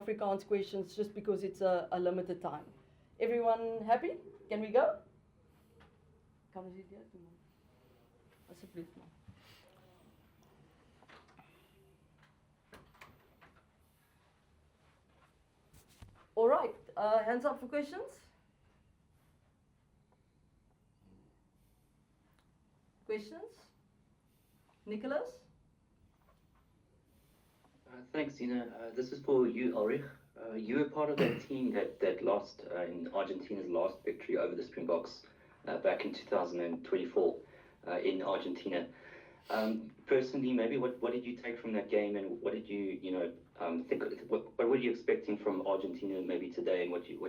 Afrikaans questions just because it's a limited time. Everyone happy? Can we go? Kan ons dit doen? Asseblief maar. All right, hands up for questions. Questions? Nicholas? Thanks, Zina. This is for you, Ulrich. You were part of that team that lost in Argentina's last victory over the Springboks back in 2024 in Argentina. Personally, maybe what did you take from that game, and what did you think? What were you expecting from Argentina maybe today, and what you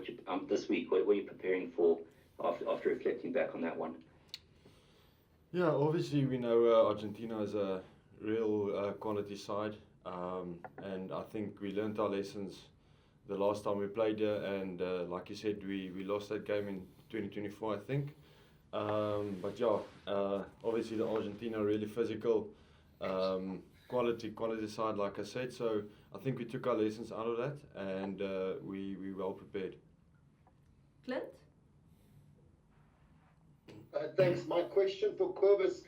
this week? What were you preparing for after reflecting back on that one? Yeah, obviously we know Argentina is a real quality side, and I think we learned our lessons the last time we played here, and like you said, we lost that game in 2024, I think. But yeah, obviously the Argentina really physical, quality side, like I said. So I think we took our lessons out of that, and we well prepared. Clint? Thanks. My question for Cobus,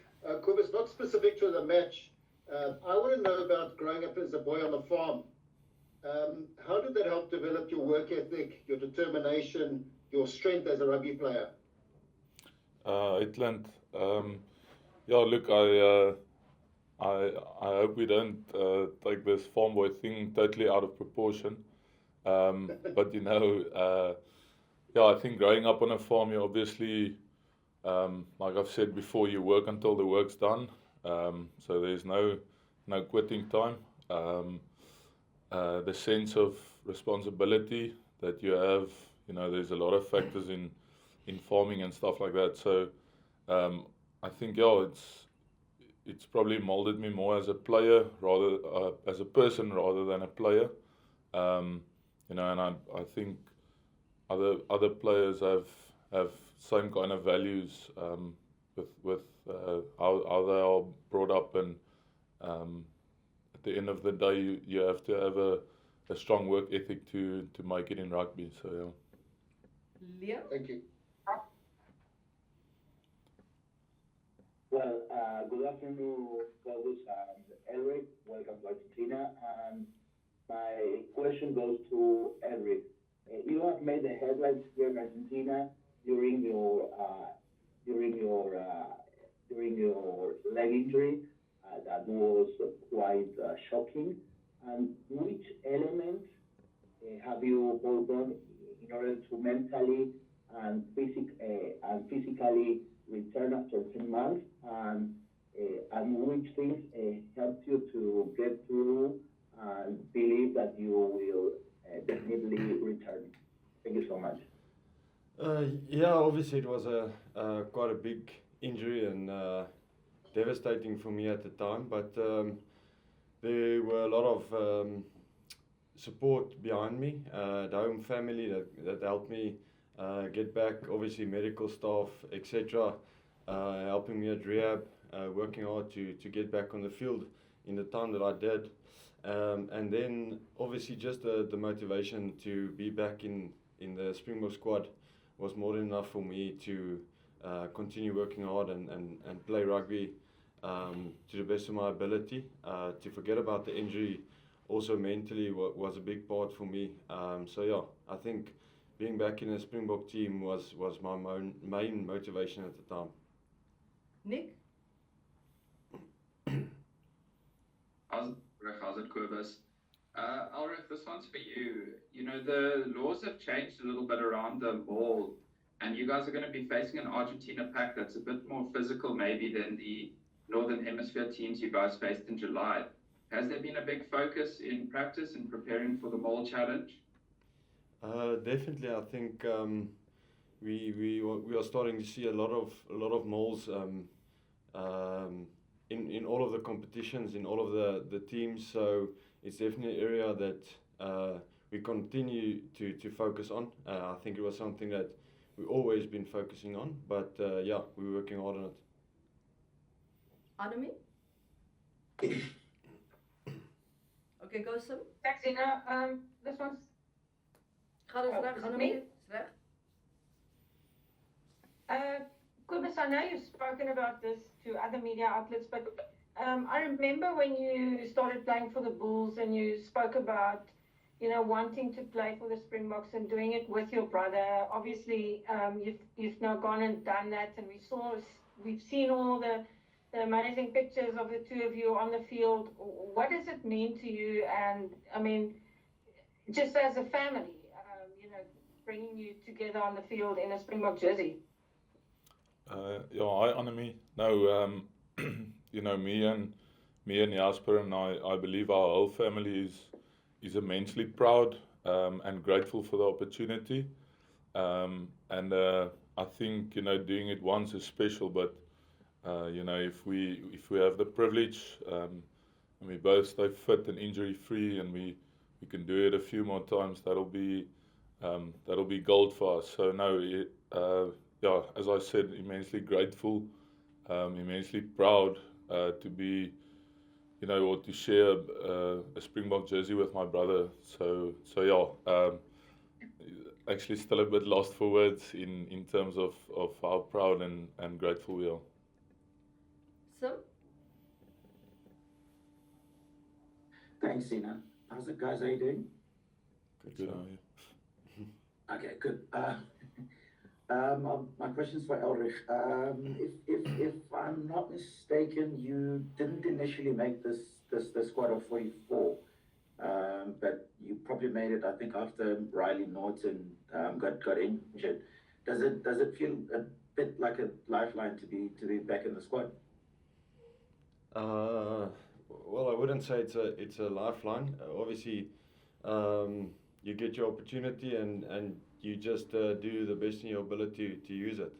not specific to the match. I want to know about growing up as a boy on the farm. How did that help develop your work ethic, your determination, your strength as a rugby player? Clint. Yeah, look, I hope we don't take this farm boy thing totally out of proportion. But yeah, I think growing up on a farm, you obviously, like I've said before, you work until the work's done. So there's no quitting time. The sense of responsibility that you have, there's a lot of factors in farming and stuff like that. So I think it's probably molded me more as a player rather as a person rather than a player. And I think other players have same kind of values with how they are brought up, and at the end of the day you have to have a strong work ethic to make it in rugby. So yeah. Liam? Thank you. Well, good afternoon, Cobus and Elric. Welcome to Argentina. And my question goes to Elric. You have made the headlines here in Argentina during your leg injury. That was quite shocking. And which elements have you worked on in order to mentally and physically return after 10 months, and which things helped you to get through and believe that you will definitely return? Thank you so much. Yeah, obviously it was quite a big injury and devastating for me at the time, but there were a lot of support behind me, the home family that helped me get back, obviously medical staff, etc., helping me at rehab, working hard to get back on the field in the time that I did. And then obviously just the motivation to be back in the Springbok squad was more than enough for me to continue working hard and play rugby to the best of my ability. To forget about the injury also mentally was a big part for me. So yeah, I think being back in the Springbok team was my main motivation at the time. Nick? How's it, Cobus? Ulrich, this one's for you. The laws have changed a little bit around the ball, and you guys are going to be facing an Argentina pack that's a bit more physical maybe than the Northern Hemisphere teams you guys faced in July. Has there been a big focus in practice and preparing for the Mole Challenge? Definitely, I think we are starting to see a lot of moles in all of the competitions, in all of the teams. So it's definitely an area that we continue to focus on. I think it was something that we've always been focusing on, but yeah, we're working hard on it. Annemie? Okay, go Sim. Thanks, Zina. this one's Ga dus Oh, reg, is it Annelie. me? Is reg. Kobus, I know you've spoken about this to other media outlets, but I remember when you started playing for the Bulls and you spoke about, wanting to play for the Springboks and doing it with your brother. Obviously, you've now gone and done that, and we've seen all the amazing pictures of the two of you on the field. What does it mean to you? And I mean, just as a family, bringing you together on the field in a Springbok jersey. Yeah, hi Annemie. No, me and Jasper and I believe our whole family is immensely proud and grateful for the opportunity. And I think doing it once is special, but if we have the privilege and we both stay fit and injury free, and we can do it a few more times, that'll be gold for us. So no, yeah, as I said, immensely grateful, immensely proud to be, or to share a Springbok jersey with my brother. So yeah, actually still a bit lost for words in terms of how proud and grateful we are. Sim? Thanks, Sina. How's it, guys? How you doing? Good, so. Okay, good. My question's for Ulrich. If I'm not mistaken, you didn't initially make the squad of 44, but you probably made it, I think, after Riley Norton got injured. Does it feel a bit like a lifeline to be back in the squad? Well, I wouldn't say it's a lifeline. Obviously, you get your opportunity and you just do the best in your ability to use it.